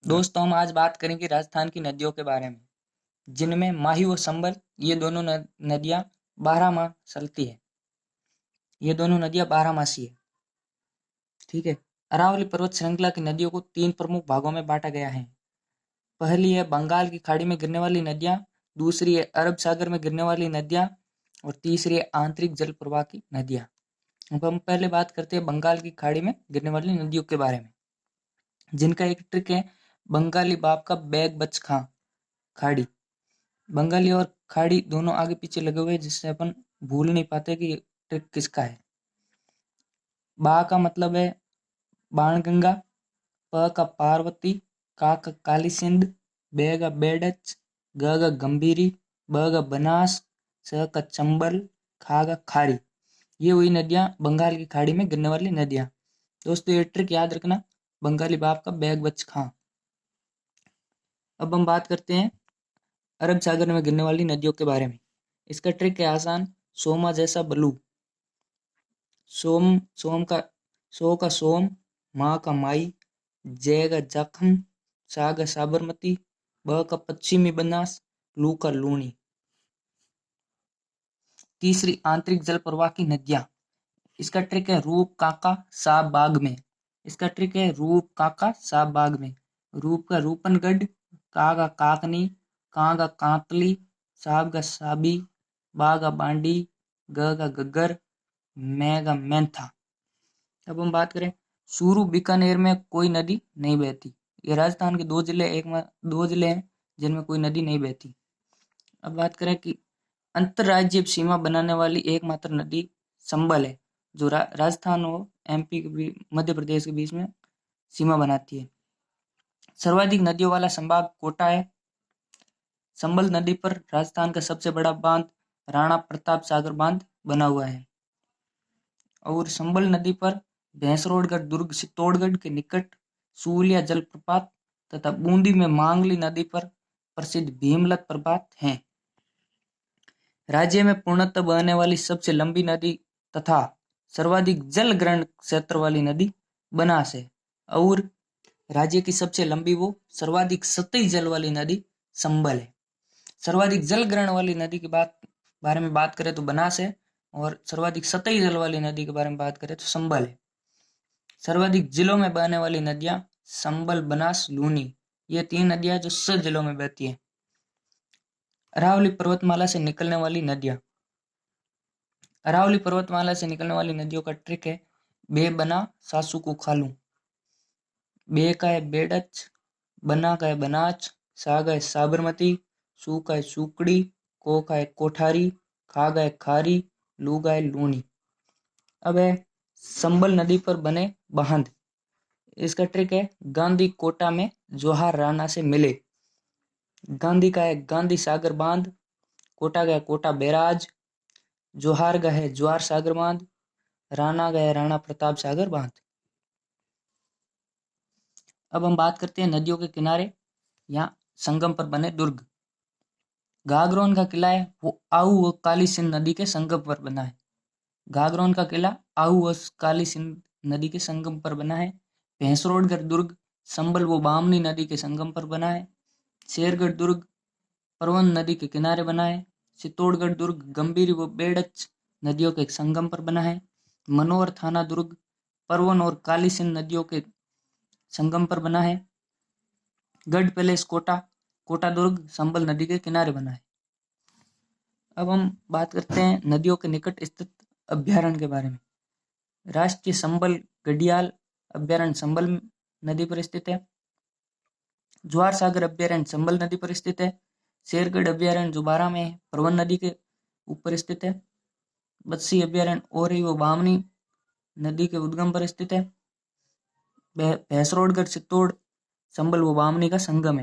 दोस्तों हम आज बात करेंगे राजस्थान की नदियों के बारे में, जिनमें माही व संबल ये दोनों नदियां 12 माह चलती है। ये दोनों नदियां 12 मासी है। ठीक है। अरावली पर्वत श्रृंखला की नदियों को 3 प्रमुख भागों में बांटा गया है। पहली है बंगाल की खाड़ी में गिरने वाली नदियां, दूसरी है अरब सागर में गिरने वाली नदियां और तीसरी है आंतरिक जल प्रवाह की नदियां। अब हम पहले बात करते हैं बंगाल की खाड़ी में गिरने वाली नदियों के बारे में, जिनका एक ट्रिक है बंगाली बाप का बैग बच खाड़ी। बंगाली और खाड़ी दोनों आगे पीछे लगे हुए हैं, जिससे अपन भूल नहीं पाते कि ये ट्रिक किसका है। बा का मतलब है बाणगंगा, प का पार्वती, का काली सिंध, बे का बेडच, ग का गंभीरी, ब का बनास, स का चंबल, खा का खारी। ये हुई नदियां बंगाल की खाड़ी में गिरने वाली नदियां। दोस्तों ये ट्रिक याद रखना, बंगाली बाप का बैग बच खां। अब हम बात करते हैं अरब सागर में गिरने वाली नदियों के बारे में। इसका ट्रिक है आसान, सोमा जैसा बलू। सोम सोम का सो का सोम, माँ का माई, जय का जखम, सा का साबरमती, ब का पश्चिमी बनास, लू का लूणी। तीसरी आंतरिक जल प्रवाह की नदियां। इसका ट्रिक है रूप काका सा बाग में। इसका ट्रिक है रूप काका सा बाग में। रूप का रूपनगढ़, का का काकनी, का कांतली, साब का साबी, बा का बांडी, ग का गग्गर, मैं का मैंथा। अब हम बात करें चूरू बीकानेर में कोई नदी नहीं बहती। ये राजस्थान के दो जिले हैं जिनमें कोई नदी नहीं बहती। अब बात करें कि अंतर्राज्यीय सीमा बनाने वाली एकमात्र नदी संबल है, जो राजस्थान और एमपी के मध्य प्रदेश के बीच में सीमा बनाती है। सर्वाधिक नदियों वाला संभाग कोटा है। संबल नदी पर राजस्थान का सबसे बड़ा बांध राणा प्रताप सागर बांध बना हुआ है और संबल नदी पर भैंसरोडगढ़ दुर्ग चित्तौड़गढ़ के निकट सूलिया जलप्रपात तथा बूंदी में मांगली नदी पर प्रसिद्ध भीमलत प्रपात हैं। राज्य में पूर्णतः बहने वाली सबसे लंबी नदी तथा सर्वाधिक जल ग्रहण क्षेत्र वाली नदी बनास है और राज्य की सबसे लंबी व सर्वाधिक सतही जल वाली नदी संबल है। सर्वाधिक जल ग्रहण वाली नदी की बारे में बात करें तो बनास है और सर्वाधिक सतही जल वाली नदी के बारे में बात करें तो संबल है। सर्वाधिक जिलों में बहने वाली नदियां संबल, बनास, लूनी, ये 3 नदियां जो 6 जिलों में बहती है। अरावली पर्वतमाला से निकलने वाली नदियां। अरावली पर्वतमाला से निकलने वाली नदियों का ट्रिक है बे बना सासू को खालू। बे का है बेडच, बना का है बनाच, सा का है साबरमती, सू का है सूकड़ी, को का है कोठारी, खा का है खारी, लू का है लूनी। अब है संबल नदी पर बने बांध। इसका ट्रिक है गांधी कोटा में जोहार राणा से मिले। गांधी का है गांधी सागर बांध, कोटा का है कोटा बैराज, जोहार का है ज्वार सागर बांध, राणा का है राणा प्रताप सागर बांध। अब हम बात करते हैं नदियों के किनारे या संगम पर बने दुर्ग। गागरोन का किला है वो आऊ व काली सिंध नदी के संगम पर बना है। गागरोन का किला आऊ व काली सिंध नदी के संगम पर बना है। भैंसरोडगढ़ दुर्ग संबल व बामनी नदी के संगम पर बना है। शेरगढ़ दुर्ग परवन नदी के किनारे बना है। चित्तौड़गढ़ दुर्ग गंभीर व बेड़च नदियों के संगम पर बना है। मनोहर थाना दुर्ग परवन और काली सिंध नदियों के संगम पर बना है। गढ़ पैलेस कोटा कोटा दुर्ग संबल नदी के किनारे बना है। अब हम बात करते हैं नदियों के निकट स्थित अभ्यारण्य के बारे में। राष्ट्रीय संबल गडियाल अभ्यारण्य संबल नदी पर स्थित है। ज्वार सागर अभ्यारण्य संबल नदी पर स्थित है। शेरगढ़ अभ्यारण्य जो बारां में है परवन नदी के ऊपर स्थित है। बत्सी अभ्यारण्य ओरई व बामनी नदी के उद्गम पर स्थित है। भैंसरोडगढ़ चित्तौड़ संबल व बामनी का संगम है।